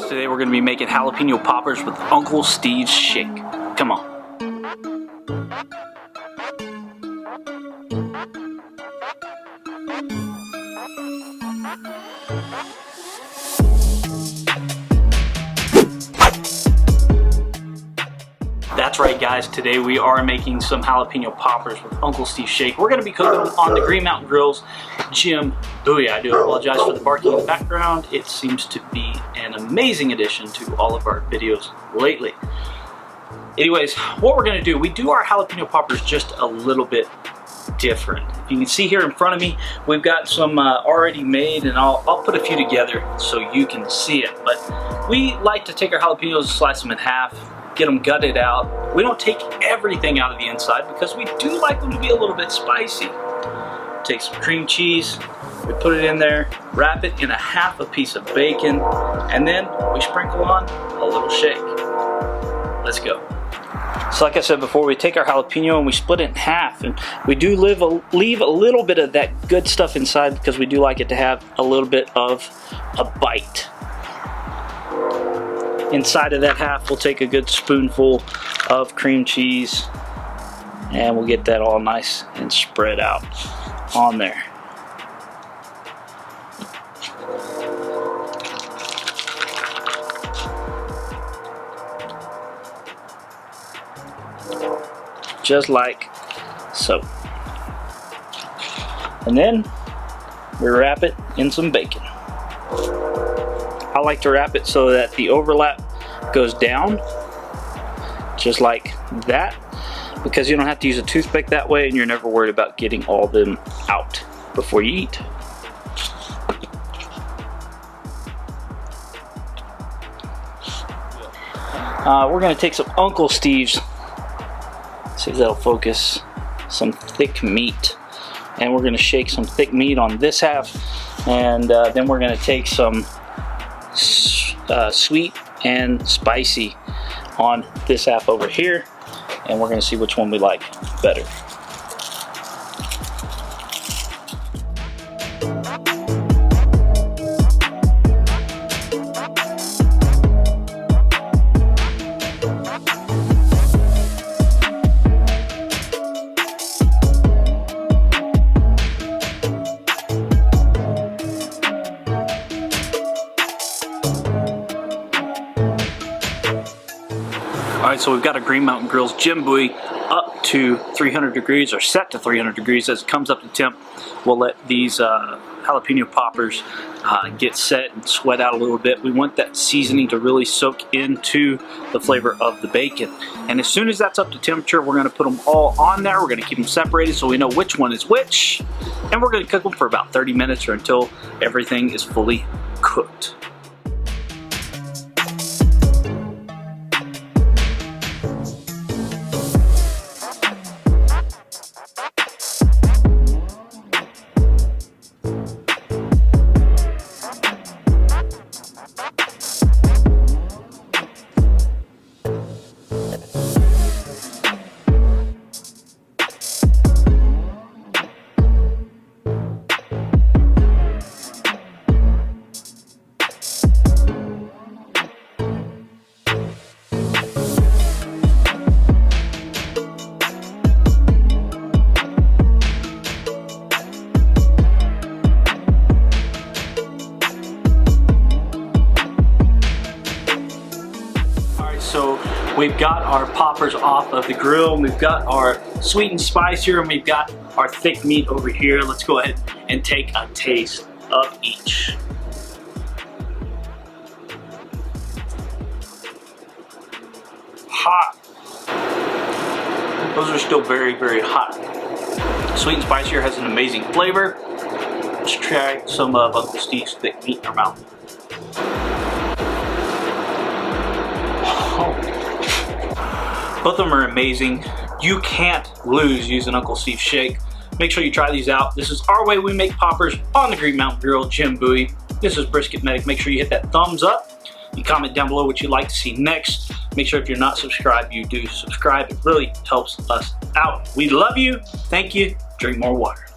Today we're going to be making jalapeno poppers with Uncle Steve's shake. Come on. That's right, guys. Today we are making some jalapeno poppers with Uncle Steve's shake. We're going to be cooking them on the Green Mountain Grill's Jim Bowie. I do apologize for the barking in the background. It seems to be an amazing addition to all of our videos lately. Anyways, what we're going to do, we do our jalapeno poppers just a little bit different. If you can see here in front of me, we've got some already made, and I'll put a few together so you can see it. But we like to take our jalapenos and slice them in half, get them gutted out. We don't take everything out of the inside because we do like them to be a little bit spicy. Take some cream cheese, we put it in there, wrap it in a half a piece of bacon, and then we sprinkle on a little shake. Let's go. So like I said before, we take our jalapeno and we split it in half, and we do leave a little bit of that good stuff inside because we do like it to have a little bit of a bite. Inside of that half, we'll take a good spoonful of cream cheese and we'll get that all nice and spread out on there. Just like so. And then we wrap it in some bacon. I like to wrap it so that the overlap goes down, just like that, because you don't have to use a toothpick that way and you're never worried about getting all of them out before you eat. We're going to take some Uncle Steve's, see if that'll focus, some thick meat, and we're going to shake some thick meat on this half, and then we're going to take some sweet and spicy on this half over here, and we're going to see which one we like better. Alright, so we've got a Green Mountain Grill's Jim Bowie up to 300 degrees, or set to 300 degrees. As it comes up to temp, we'll let these jalapeno poppers get set and sweat out a little bit. We want that seasoning to really soak into the flavor of the bacon. And as soon as that's up to temperature, we're going to put them all on there. We're going to keep them separated so we know which one is which. And we're going to cook them for about 30 minutes or until everything is fully cooked. So we've got our poppers off of the grill, and we've got our sweet and spicier, and we've got our thick meat over here. Let's go ahead and take a taste of each. Hot. Those are still very, very hot. Sweet and spicier has an amazing flavor. Let's try some of Uncle Steve's thick meat in our mouth. Both of them are amazing. You can't lose using Uncle Steve's shake. Make sure you try these out. This is our way we make poppers on the Green Mountain Grill, Jim Bowie. This is Brisket Medic. Make sure you hit that thumbs up. You comment down below what you'd like to see next. Make sure if you're not subscribed, you do subscribe. It really helps us out. We love you. Thank you. Drink more water.